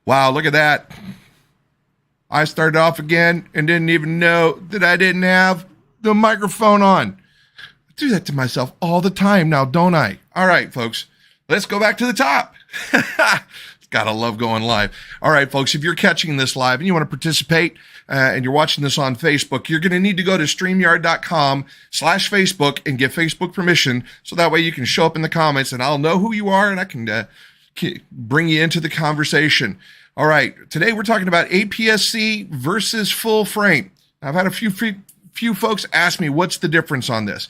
Wow, look at that. I started off again and didn't even know that I didn't have the microphone on. I do that to myself all the time now, don't I? All right, folks, let's go back to the top. Gotta love going live. All right, folks, if you're catching this live and you want to participate and you're watching this on Facebook, you're going to need to go to StreamYard.com/Facebook and get Facebook permission. So that way you can show up in the comments and I'll know who you are and I can bring you into the conversation. All right, today we're talking about APS-C versus full frame. I've had a few folks ask me what's the difference on this.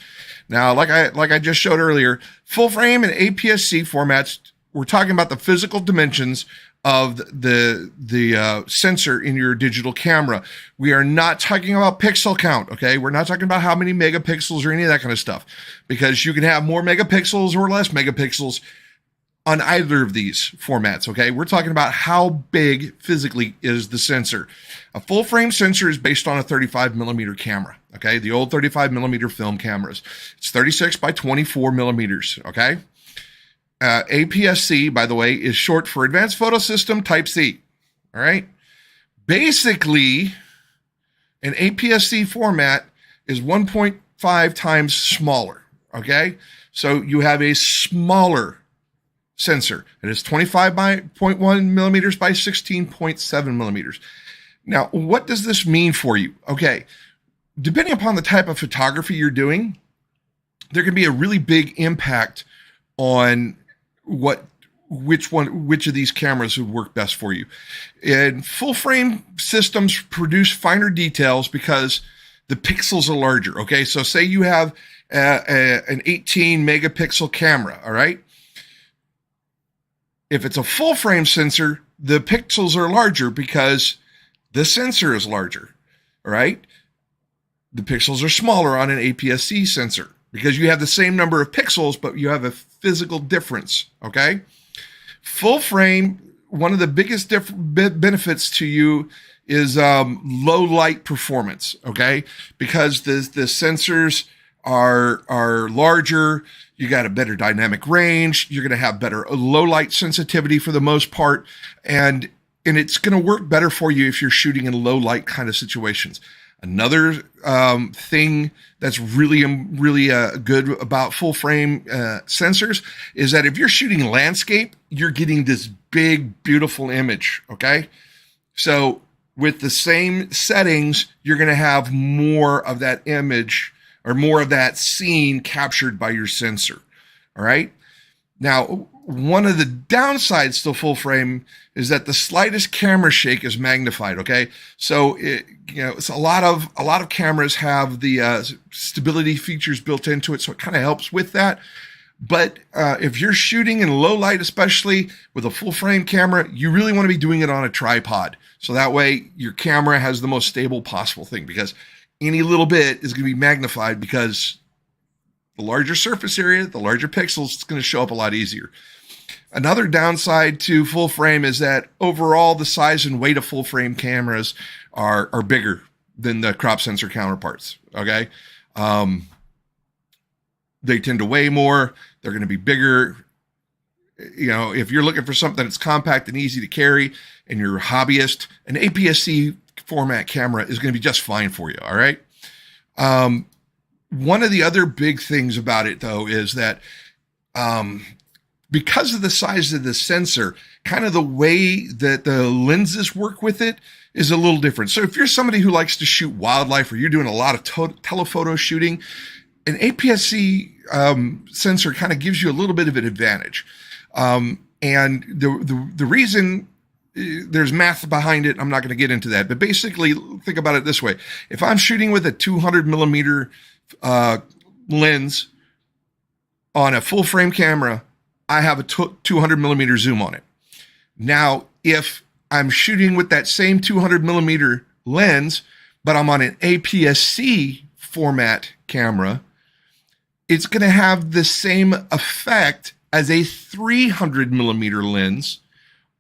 Now, like I just showed earlier, full frame and APS-C formats, we're talking about the physical dimensions of the sensor in your digital camera. We are not talking about pixel count, okay? We're not talking about how many megapixels or any of that kind of stuff, because you can have more megapixels or less megapixels on either of these formats, okay? We're talking about how big physically is the sensor. A full frame sensor is based on a 35 millimeter camera, okay? The old 35 millimeter film cameras. It's 36 by 24 millimeters, okay? APS-C, by the way, is short for Advanced Photo System Type C, all right? Basically, an APS-C format is 1.5 times smaller, okay? So you have a smaller sensor. It is 25.1 millimeters by 16.7 millimeters. Now, what does this mean for you? Okay, depending upon the type of photography you're doing, there can be a really big impact on which of these cameras would work best for you. And full frame systems produce finer details because the pixels are larger. Okay, so say you have an 18 megapixel camera, all right? If it's a full frame sensor, the pixels are larger because the sensor is larger, all right? The pixels are smaller on an APS-C sensor because you have the same number of pixels, but you have a physical difference, okay? Full frame, one of the biggest benefits to you is low light performance, okay? Because the sensors are larger, you got a better dynamic range, you're going to have better low light sensitivity for the most part, and it's going to work better for you if you're shooting in low light kind of situations. Another thing that's really good about full frame sensors is that if you're shooting landscape, you're getting this big, beautiful image, okay? So with the same settings, you're going to have more of that image or more of that scene captured by your sensor, all right? Now, one of the downsides to full frame is that the slightest camera shake is magnified, okay? So, it's a lot of cameras have the stability features built into it, so it kind of helps with that. But if you're shooting in low light, especially with a full frame camera, you really want to be doing it on a tripod. So that way your camera has the most stable possible thing, because any little bit is going to be magnified because the larger surface area, the larger pixels, it's going to show up a lot easier. Another downside to full frame is that overall the size and weight of full frame cameras are bigger than the crop sensor counterparts, okay? They tend to weigh more. They're going to be bigger. You know, if you're looking for something that's compact and easy to carry and you're a hobbyist, an APS-C format camera is going to be just fine for you, all right? One of the other big things about it, though, is that because of the size of the sensor, kind of the way that the lenses work with it is a little different. So if you're somebody who likes to shoot wildlife or you're doing a lot of telephoto shooting, an APS-C sensor kind of gives you a little bit of an advantage. And the reason, there's math behind it. I'm not going to get into that, but basically think about it this way. If I'm shooting with a 200 millimeter lens on a full frame camera, I have a 200 millimeter zoom on it. Now, if I'm shooting with that same 200 millimeter lens, but I'm on an APS-C format camera, it's going to have the same effect as a 300 millimeter lens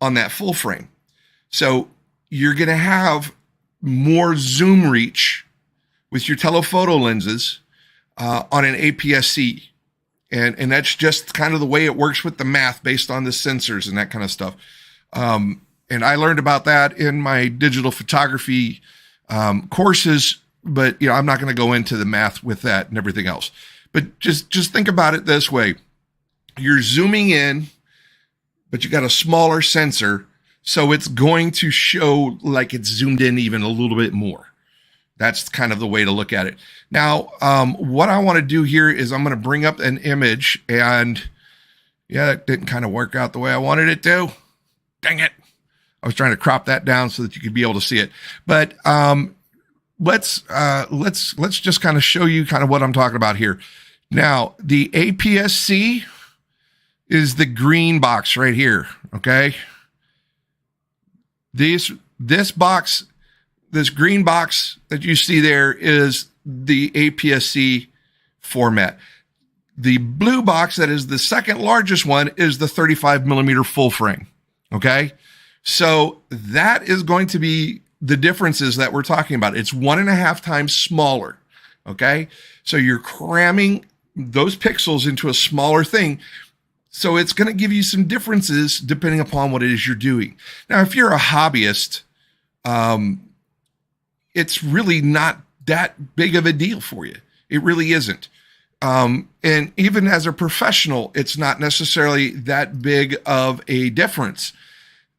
on that full frame. So you're going to have more zoom reach with your telephoto lenses on an APS-C. And that's just kind of the way it works with the math based on the sensors and that kind of stuff. And I learned about that in my digital photography courses, but I'm not going to go into the math with that and everything else. But just think about it this way. You're zooming in, but you got a smaller sensor, so it's going to show like it's zoomed in even a little bit more. That's kind of the way to look at it. Now, what I want to do here is I'm going to bring up an image, and yeah, it didn't kind of work out the way I wanted it to. Dang it. I was trying to crop that down so that you could be able to see it. But let's just kind of show you kind of what I'm talking about here. Now, the APS-C is the green box right here, okay? This box, this green box that you see there is the APS-C format. The blue box that is the second largest one is the 35 millimeter full frame, okay? So that is going to be the differences that we're talking about. It's 1.5 times smaller, okay? So you're cramming those pixels into a smaller thing. So it's going to give you some differences depending upon what it is you're doing. Now, if you're a hobbyist, it's really not that big of a deal for you. It really isn't. And even as a professional, it's not necessarily that big of a difference.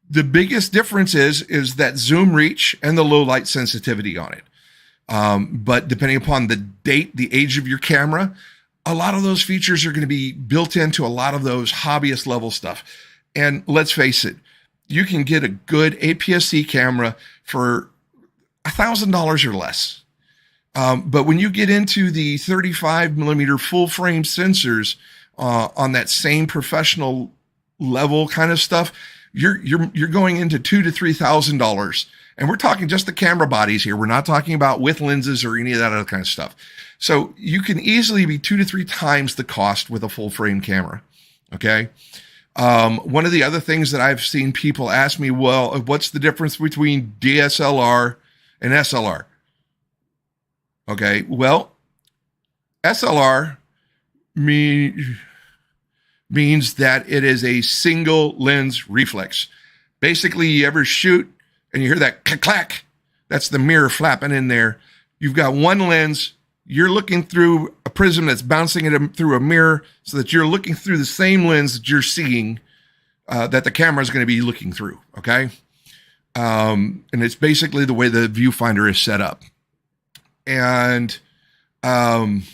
The biggest difference is that zoom reach and the low light sensitivity on it. But depending upon the date, the age of your camera, a lot of those features are going to be built into a lot of those hobbyist level stuff. And let's face it, you can get a good APS-C camera for $1,000 or less. But when you get into the 35 millimeter full frame sensors on that same professional level kind of stuff, you're going into $2,000 to $3,000. And we're talking just the camera bodies here. We're not talking about with lenses or any of that other kind of stuff. So you can easily be 2 to 3 times the cost with a full frame camera. Okay. One of the other things that I've seen people ask me, well, what's the difference between DSLR and SLR? Okay. Well, SLR means that it is a single lens reflex. Basically, you ever shoot and you hear that clack, that's the mirror flapping in there. You've got one lens. You're looking through a prism that's bouncing it through a mirror so that you're looking through the same lens that you're seeing that the camera is going to be looking through, okay? And it's basically the way the viewfinder is set up. And one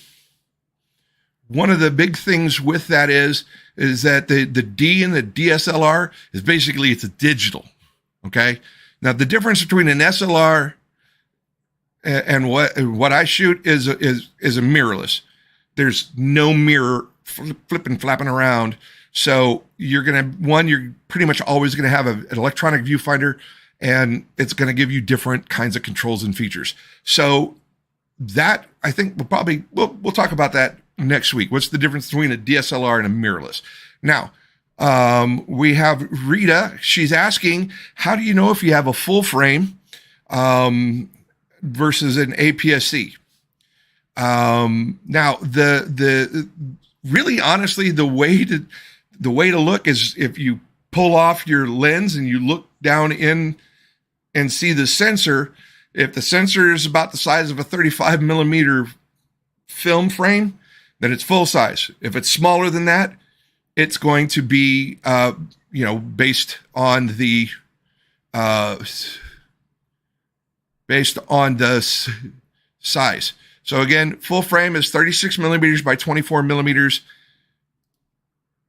of the big things with that is that the D in the DSLR is basically, it's a digital, okay? Now, the difference between an SLR and what I shoot is a mirrorless. There's no mirror flapping around. So you're pretty much always going to have an electronic viewfinder, and it's going to give you different kinds of controls and features. So that, I think we'll talk about that next week. What's the difference between a DSLR and a mirrorless? Now, we have Rita. She's asking, how do you know if you have a full frame versus an APS-C? Now, the really honestly, the way to look is if you pull off your lens and you look down in and see the sensor. If the sensor is about the size of a 35 millimeter film frame, then it's full size. If it's smaller than that, it's going to be, based on the size. So again, full frame is 36 millimeters by 24 millimeters.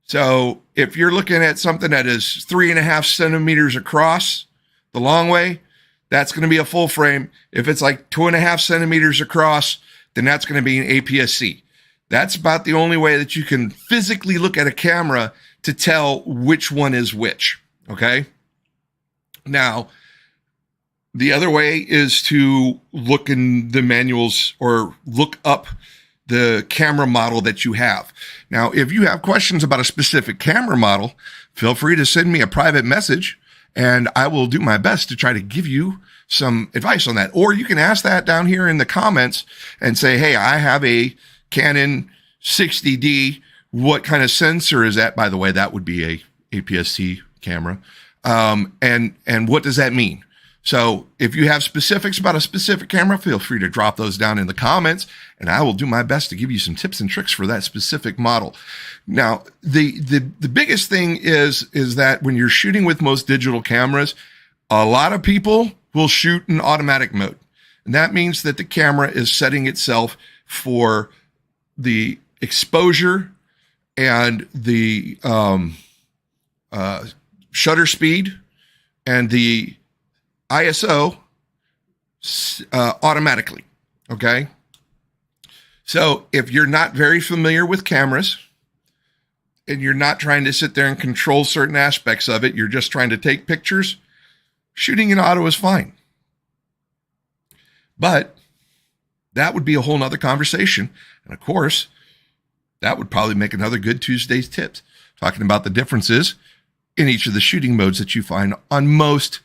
So if you're looking at something that is 3.5 centimeters across the long way, that's going to be a full frame. If it's like 2.5 centimeters across, then that's going to be an APS-C. That's about the only way that you can physically look at a camera to tell which one is which. Okay. Now, the other way is to look in the manuals or look up the camera model that you have. Now, if you have questions about a specific camera model, feel free to send me a private message and I will do my best to try to give you some advice on that. Or you can ask that down here in the comments and say, hey, I have a Canon 60D. What kind of sensor is that? By the way, that would be a APS-C camera. And what does that mean? So if you have specifics about a specific camera, feel free to drop those down in the comments, and I will do my best to give you some tips and tricks for that specific model. Now, the biggest thing is that when you're shooting with most digital cameras, a lot of people will shoot in automatic mode. And that means that the camera is setting itself for the exposure and the shutter speed and the ISO automatically. Okay. So if you're not very familiar with cameras and you're not trying to sit there and control certain aspects of it, you're just trying to take pictures, shooting in auto is fine. But that would be a whole nother conversation. And of course, that would probably make another good Tuesday's tips, talking about the differences in each of the shooting modes that you find on most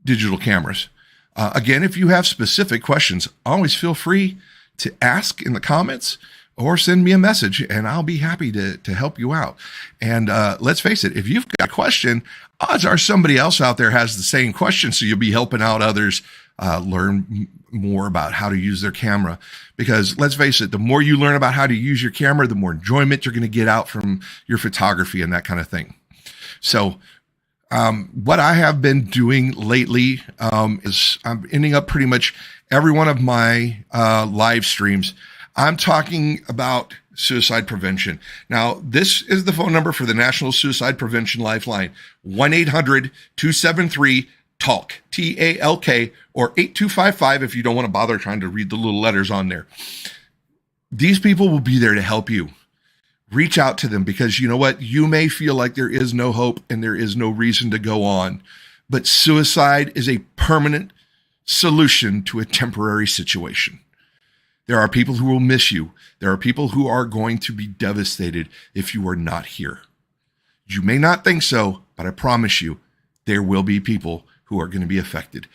digital cameras. Again, if you have specific questions, always feel free to ask in the comments or send me a message, and I'll be happy to help you out. And let's face it, if you've got a question, odds are somebody else out there has the same question, so you'll be helping out others learn more about how to use their camera. Because let's face it, the more you learn about how to use your camera, the more enjoyment you're going to get out from your photography and that kind of thing. So what I have been doing lately is I'm ending up pretty much every one of my live streams. I'm talking about suicide prevention. Now, this is the phone number for the National Suicide Prevention Lifeline, 1-800-273-TALK, TALK, or 8255 if you don't want to bother trying to read the little letters on there. These people will be there to help you. Reach out to them, because you know what? You may feel like there is no hope and there is no reason to go on, but suicide is a permanent solution to a temporary situation. There are people who will miss you. There are people who are going to be devastated if you are not here. You may not think so, but I promise you, there will be people who are going to be affected.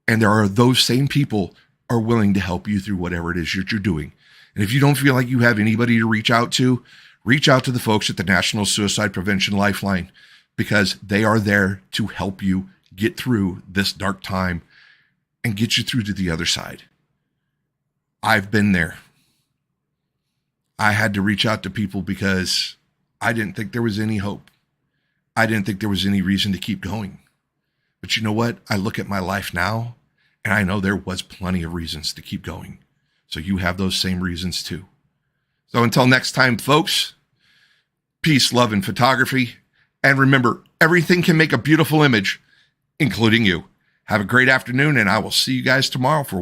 And there are those same people are willing to help you through whatever it is that you're doing. And if you don't feel like you have anybody to reach out to the folks at the National Suicide Prevention Lifeline, because they are there to help you get through this dark time and get you through to the other side. I've been there. I had to reach out to people because I didn't think there was any hope. I didn't think there was any reason to keep going. But you know what? I look at my life now and I know there was plenty of reasons to keep going. So you have those same reasons too. So until next time, folks, peace, love, and photography. And remember, everything can make a beautiful image, including you. Have a great afternoon, and I will see you guys tomorrow for